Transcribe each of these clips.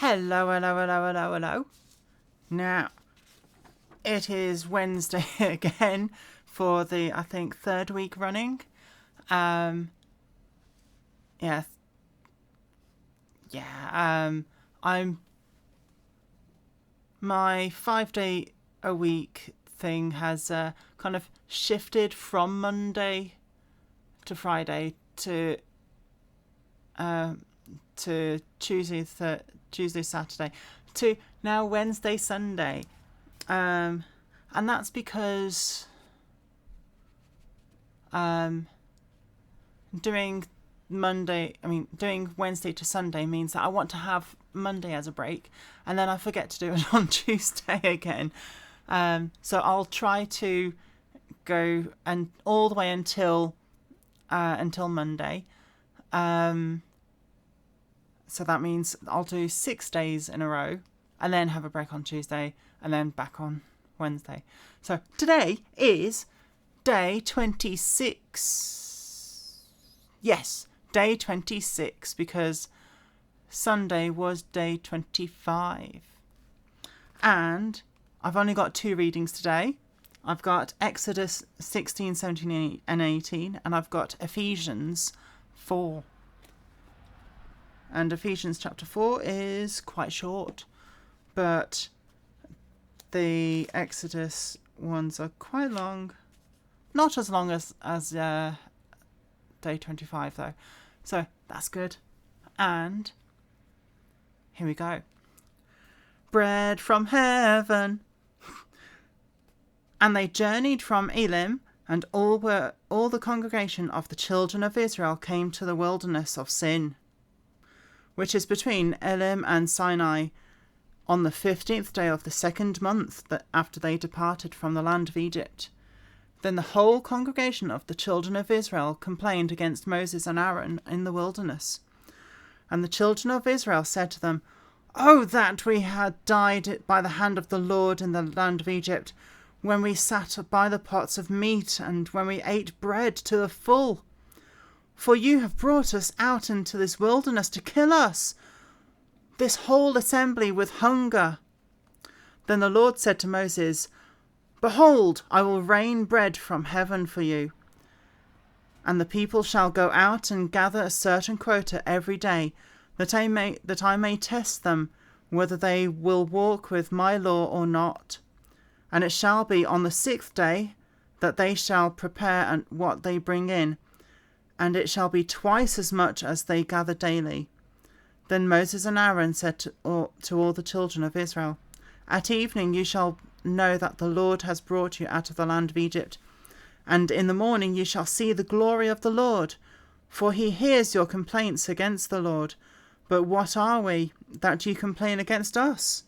Hello, hello, hello, hello, hello. Now, it is Wednesday again for the, I think, third week running. Um, yeah, I'm, my 5 day a week thing has kind of shifted from Monday to Friday to Tuesday, Tuesday, Saturday, to now Wednesday, Sunday. And that's because doing Wednesday to Sunday means that I want to have Monday as a break, and then I forget to do it on Tuesday again. So I'll try to go and all the way until Monday. So that means I'll do 6 days in a row and then have a break on Tuesday and then back on Wednesday. So today is day 26. Yes, day 26, because Sunday was day 25. And I've only got 2 readings today. I've got Exodus 16, 17 and 18, and I've got Ephesians 4. And Ephesians chapter 4 is quite short, but the Exodus ones are quite long. Not as long as day 25 though. So that's good. And here we go. Bread from heaven. And they journeyed from Elim, and all the congregation of the children of Israel came to the wilderness of Sin, which is between Elim and Sinai, on the 15th day of the 2nd month after they departed from the land of Egypt. Then the whole congregation of the children of Israel complained against Moses and Aaron in the wilderness. And the children of Israel said to them, "Oh, that we had died by the hand of the Lord in the land of Egypt, when we sat by the pots of meat, and when we ate bread to the full. For you have brought us out into this wilderness to kill us, this whole assembly, with hunger." Then the Lord said to Moses, "Behold, I will rain bread from heaven for you, and the people shall go out and gather a certain quota every day, that I may test them whether they will walk with my law or not. And it shall be on the 6th day that they shall prepare what they bring in, and it shall be twice as much as they gather daily." Then Moses and Aaron said to all the children of Israel, "At evening you shall know that the Lord has brought you out of the land of Egypt, and in the morning you shall see the glory of the Lord, for he hears your complaints against the Lord. But what are we, that you complain against us?"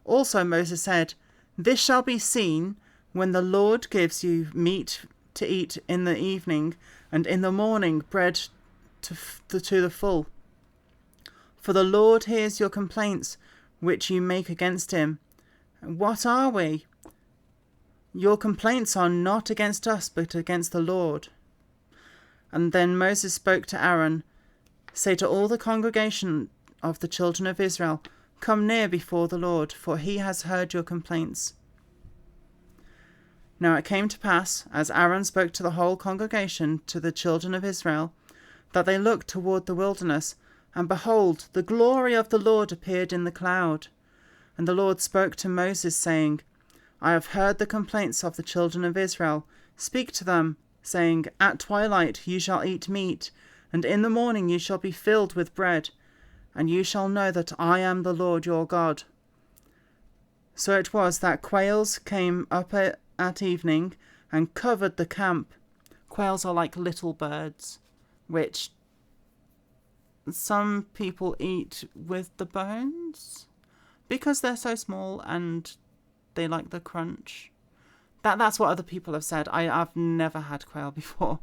Also Moses said, "This shall be seen when the Lord gives you meat to eat in the evening, and in the morning bread to the full. For the Lord hears your complaints which you make against him. What are we? Your complaints are not against us, but against the Lord." And then Moses spoke to Aaron, "Say to all the congregation of the children of Israel, come near before the Lord, for he has heard your complaints." Now it came to pass, as Aaron spoke to the whole congregation, to the children of Israel, that they looked toward the wilderness, and behold, the glory of the Lord appeared in the cloud. And the Lord spoke to Moses, saying, "I have heard the complaints of the children of Israel. Speak to them, saying, At twilight you shall eat meat, and in the morning you shall be filled with bread, and you shall know that I am the Lord your God." So it was that quails came up at evening and covered the camp. Quails are like little birds, which some people eat with the bones because they're so small and they like the crunch. That's what other people have said. I've never had quail before.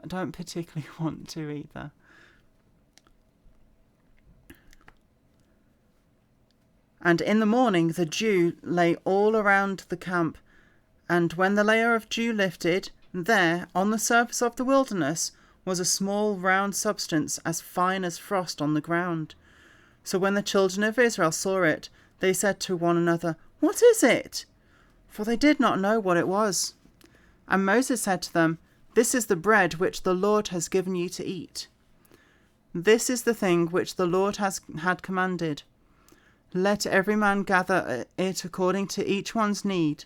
I don't particularly want to either. And in the morning the dew lay all around the camp, and when the layer of dew lifted, there, on the surface of the wilderness, was a small round substance as fine as frost on the ground. So when the children of Israel saw it, they said to one another, "What is it?" For they did not know what it was. And Moses said to them, "This is the bread which the Lord has given you to eat. This is the thing which the Lord had commanded. Let every man gather it according to each one's need.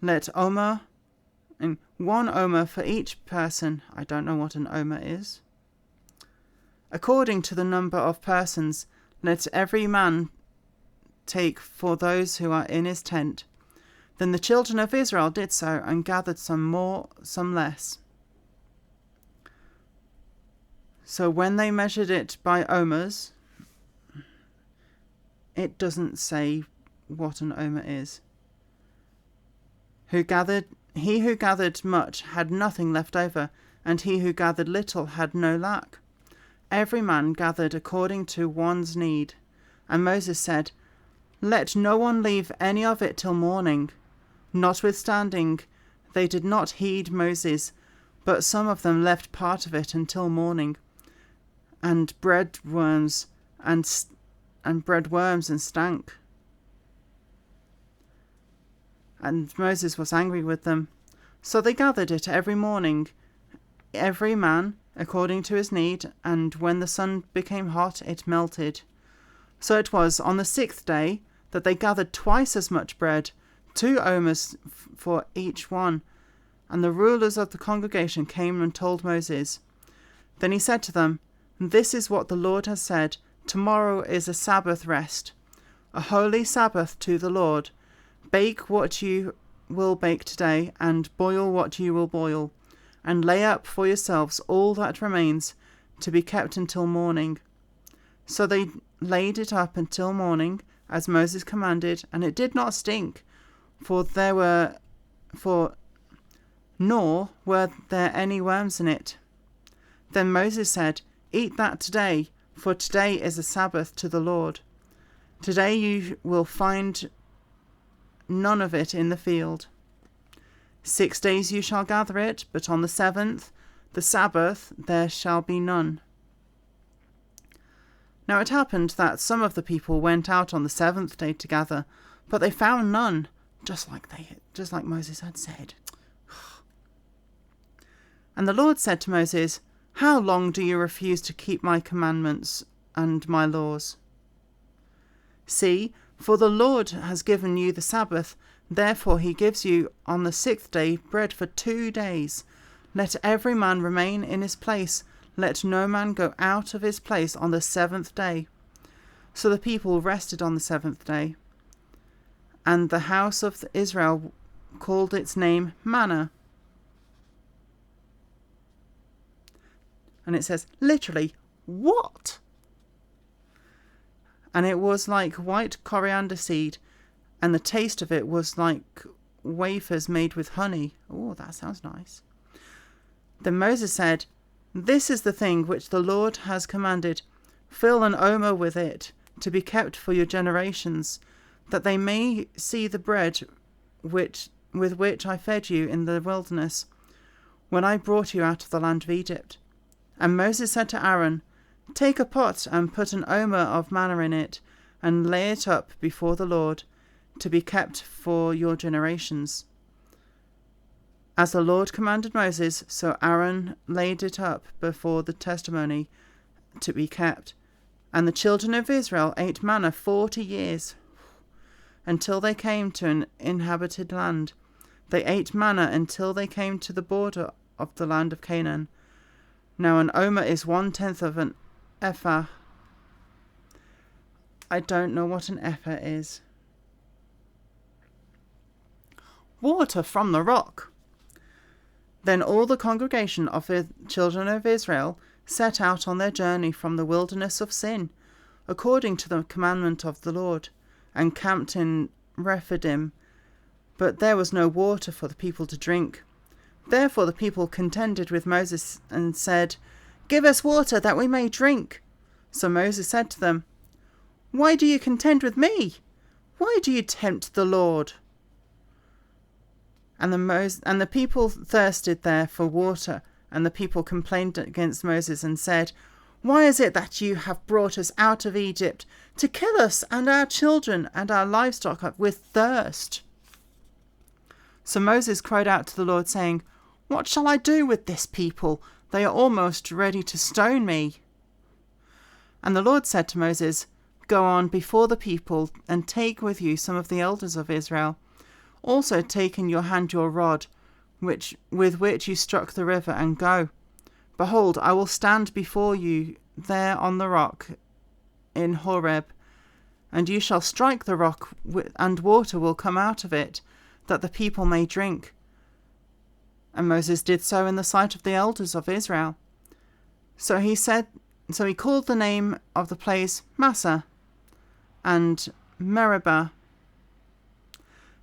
Let omer, and 1 omer for each person." I don't know what an omer is. "According to the number of persons, let every man take for those who are in his tent." Then the children of Israel did so, and gathered some more, some less. So when they measured it by omers, it doesn't say what an omer is. He who gathered much had nothing left over, and he who gathered little had no lack. Every man gathered according to one's need. And Moses said, "Let no one leave any of it till morning." Notwithstanding, they did not heed Moses, but some of them left part of it until morning, and bread worms and stank. And Moses was angry with them. So they gathered it every morning, every man according to his need, and when the sun became hot, it melted. So it was on the 6th day that they gathered twice as much bread, 2 omers for each one. And the rulers of the congregation came and told Moses. Then he said to them, "This is what the Lord has said. Tomorrow is a Sabbath rest, a holy Sabbath to the Lord. Bake what you will bake today, and boil what you will boil, and lay up for yourselves all that remains to be kept until morning." So they laid it up until morning, as Moses commanded, and it did not stink, nor were there any worms in it. Then Moses said, "Eat that today, for today is a Sabbath to the Lord. Today you will find none of it in the field. 6 days you shall gather it, but on the 7th, the Sabbath, there shall be none." Now it happened that some of the people went out on the 7th day to gather, but they found none, just like Moses had said. And the Lord said to Moses, "How long do you refuse to keep my commandments and my laws? See, for the Lord has given you the Sabbath, therefore he gives you on the 6th day bread for 2 days. Let every man remain in his place. Let no man go out of his place on the 7th day." So the people rested on the 7th day. And the house of Israel called its name manna. And it says, literally, what? And it was like white coriander seed, and the taste of it was like wafers made with honey. Oh, that sounds nice. Then Moses said, "This is the thing which the Lord has commanded. Fill an omer with it, to be kept for your generations, that they may see the bread with which I fed you in the wilderness, when I brought you out of the land of Egypt." And Moses said to Aaron, "Take a pot and put an omer of manna in it, and lay it up before the Lord, to be kept for your generations." As the Lord commanded Moses, so Aaron laid it up before the testimony to be kept. And the children of Israel ate manna 40 years, until they came to an inhabited land. They ate manna until they came to the border of the land of Canaan. Now an omer is 1/10 of an ephah. I don't know what an ephah is. Water from the rock. Then all the congregation of the children of Israel set out on their journey from the wilderness of Sin, according to the commandment of the Lord, and camped in Rephidim. But there was no water for the people to drink. Therefore the people contended with Moses and said, "Give us water that we may drink." So Moses said to them, "Why do you contend with me? Why do you tempt the Lord?" And the people thirsted there for water, and the people complained against Moses and said, Why is it that you have brought us out of Egypt to kill us and our children and our livestock with thirst?" So Moses cried out to the Lord, saying, "What shall I do with this people? They are almost ready to stone me." And the Lord said to Moses, "Go on before the people, and take with you some of the elders of Israel. Also take in your hand your rod, with which you struck the river, and go. Behold, I will stand before you there on the rock in Horeb, and you shall strike the rock, and water will come out of it, that the people may drink." And Moses did so in the sight of the elders of Israel. So he called the name of the place Massah and Meribah,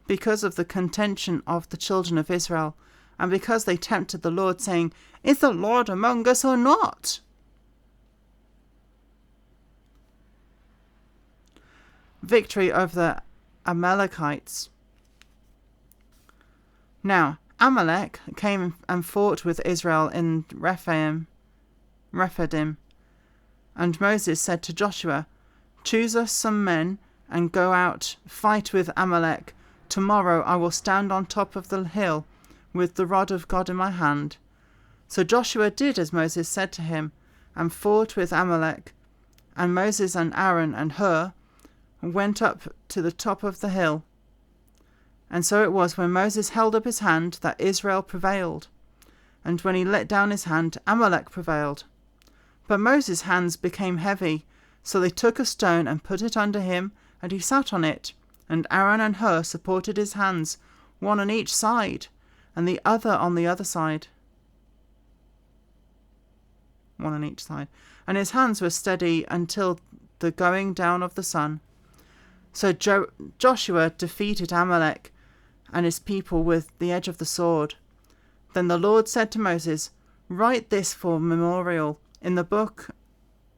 because of the contention of the children of Israel, and because they tempted the Lord, saying, "Is the Lord among us or not?" Victory over the Amalekites. Now Amalek came and fought with Israel in Rephidim. And Moses said to Joshua, "Choose us some men and go out, fight with Amalek. Tomorrow I will stand on top of the hill with the rod of God in my hand." So Joshua did as Moses said to him, and fought with Amalek. And Moses and Aaron and Hur went up to the top of the hill. And so it was, when Moses held up his hand, that Israel prevailed, and when he let down his hand, Amalek prevailed. But Moses' hands became heavy, so they took a stone and put it under him, and he sat on it. And Aaron and Hur supported his hands, one on each side, and the other on the other side. One on each side. And his hands were steady until the going down of the sun. So Joshua defeated Amalek and his people with the edge of the sword. Then the Lord said to Moses, "Write this for memorial in the book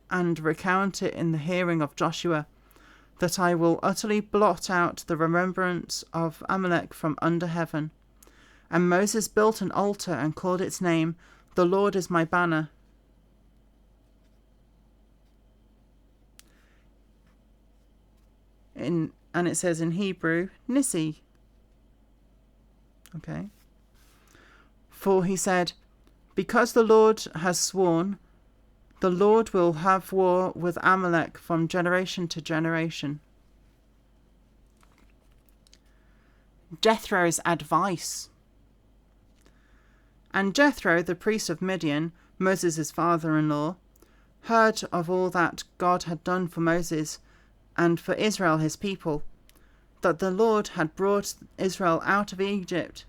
and recount it in the hearing of Joshua, that I will utterly blot out the remembrance of Amalek from under heaven." And Moses built an altar and called its name, "The Lord is my banner." And it says in Hebrew, Nissi. Okay. For he said, "Because the Lord has sworn, the Lord will have war with Amalek from generation to generation." Jethro's advice. And Jethro, the priest of Midian, Moses' father-in-law, heard of all that God had done for Moses and for Israel his people, that the Lord had brought Israel out of Egypt.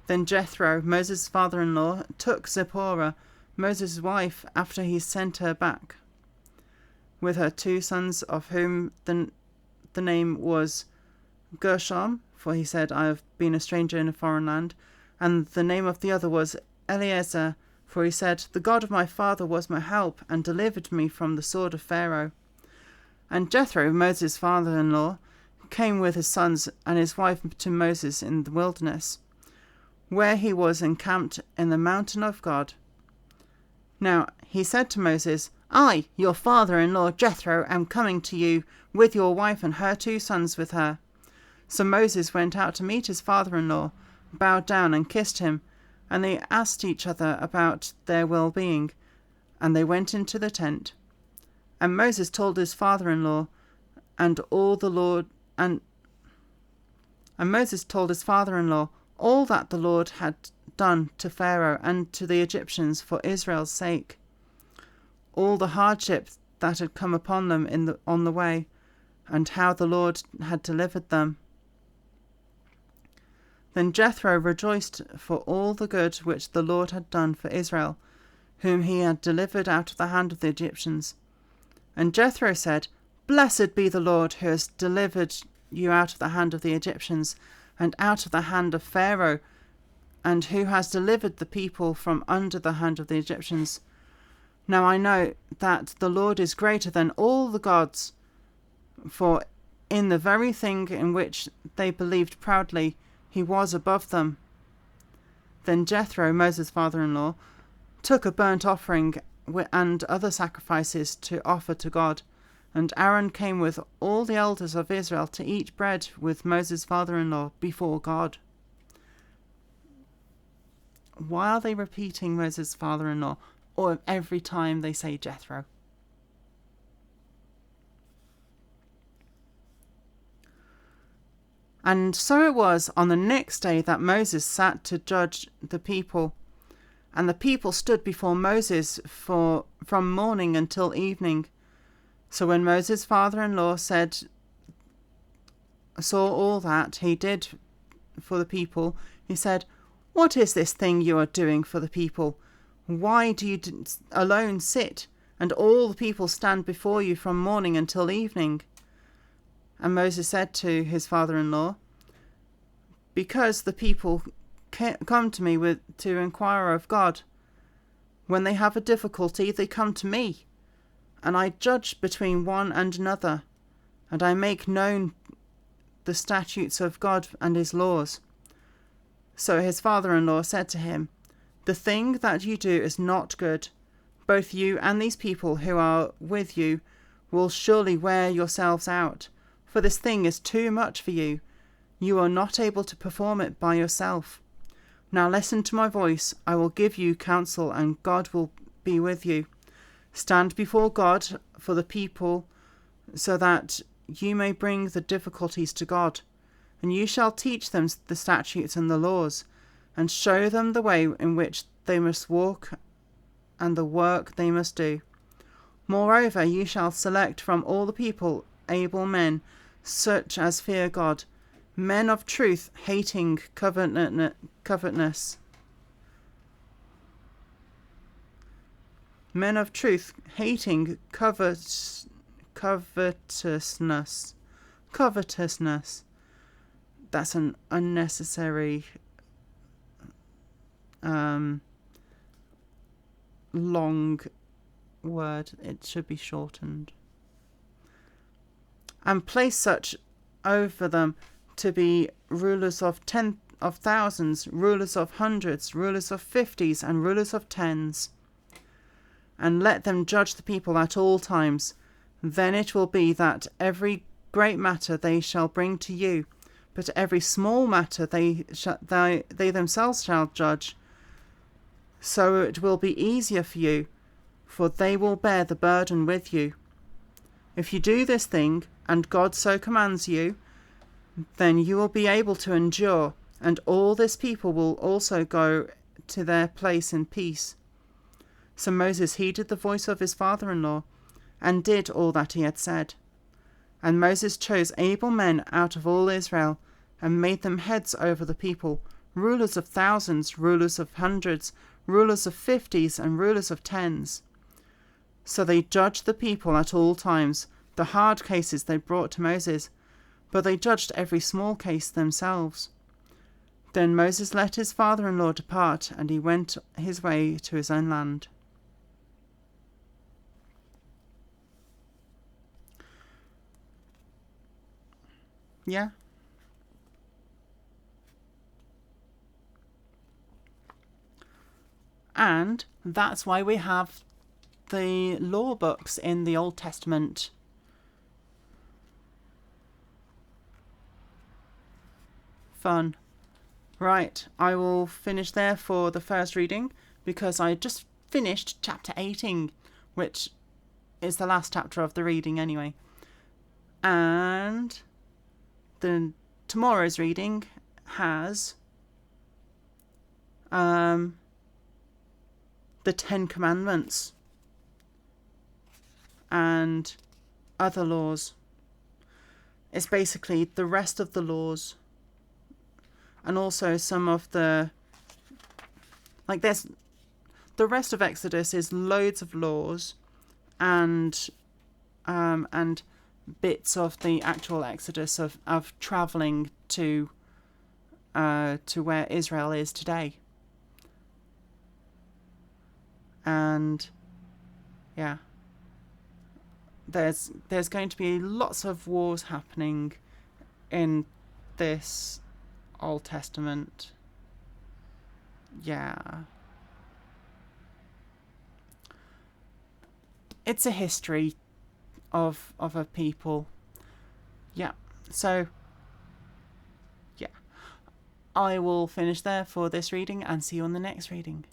Then Jethro, Moses' father-in-law, took Zipporah, Moses' wife, after he sent her back, with her 2 sons, of whom the name was Gershom, for he said, "I have been a stranger in a foreign land," and the name of the other was Eleazar, for he said, "The God of my father was my help, and delivered me from the sword of Pharaoh." And Jethro, Moses' father-in-law, came with his sons and his wife to Moses in the wilderness, where he was encamped in the mountain of God. Now he said to Moses, "I, your father-in-law Jethro, am coming to you with your wife and her 2 sons with her." So Moses went out to meet his father-in-law, bowed down and kissed him, and they asked each other about their well-being, and they went into the tent. And Moses told his father-in-law and all that the Lord had done to Pharaoh and to the Egyptians for Israel's sake, all the hardship that had come upon them on the way, and how the Lord had delivered them. Then Jethro rejoiced for all the good which the Lord had done for Israel, whom he had delivered out of the hand of the Egyptians. And Jethro said, "Blessed be the Lord, who has delivered you out of the hand of the Egyptians, and out of the hand of Pharaoh, and who has delivered the people from under the hand of the Egyptians. Now I know that the Lord is greater than all the gods, for in the very thing in which they believed proudly, he was above them." Then Jethro, Moses' father-in-law, took a burnt offering and other sacrifices to offer to God. And Aaron came with all the elders of Israel to eat bread with Moses' father-in-law before God. Why are they repeating Moses' father-in-law, or every time they say Jethro? And so it was on the next day that Moses sat to judge the people. And the people stood before Moses from morning until evening. So when Moses' father-in-law saw all that he did for the people, he said, "What is this thing you are doing for the people? Why do you alone sit, and all the people stand before you from morning until evening?" And Moses said to his father-in-law, "Because the people come to me to inquire of God. When they have a difficulty, they come to me, and I judge between one and another, and I make known the statutes of God and his laws." So his father-in-law said to him, "The thing that you do is not good. Both you and these people who are with you will surely wear yourselves out, for this thing is too much for you. You are not able to perform it by yourself. Now listen to my voice. I will give you counsel, and God will be with you. Stand before God for the people, so that you may bring the difficulties to God. And you shall teach them the statutes and the laws, and show them the way in which they must walk and the work they must do. Moreover, you shall select from all the people able men, such as fear God, men of truth, hating covetousness. Men of truth, hating covetousness. That's an unnecessary long word. It should be shortened. And place such over them to be rulers of thousands, rulers of hundreds, rulers of 50s, and rulers of 10s. And let them judge the people at all times. Then it will be that every great matter they shall bring to you, but every small matter they themselves shall judge. So it will be easier for you, for they will bear the burden with you. If you do this thing, and God so commands you, then you will be able to endure, and all this people will also go to their place in peace." So Moses heeded the voice of his father-in-law, and did all that he had said. And Moses chose able men out of all Israel, and made them heads over the people, rulers of thousands, rulers of hundreds, rulers of 50s, and rulers of 10s. So they judged the people at all times. The hard cases they brought to Moses, but they judged every small case themselves. Then Moses let his father-in-law depart, and he went his way to his own land. Yeah. And that's why we have the law books in the Old Testament. Fun. Right, I will finish there for the first reading, because I just finished chapter 18, which is the last chapter of the reading anyway. And tomorrow's reading has the 10 Commandments and other laws. It's basically the rest of the laws, and also some of the, there's the rest of Exodus is loads of laws and bits of the actual Exodus of traveling to where Israel is today. And yeah, there's going to be lots of wars happening in this Old Testament. Yeah. it's a history of a people. Yeah. So yeah, I will finish there for this reading and see you on the next reading.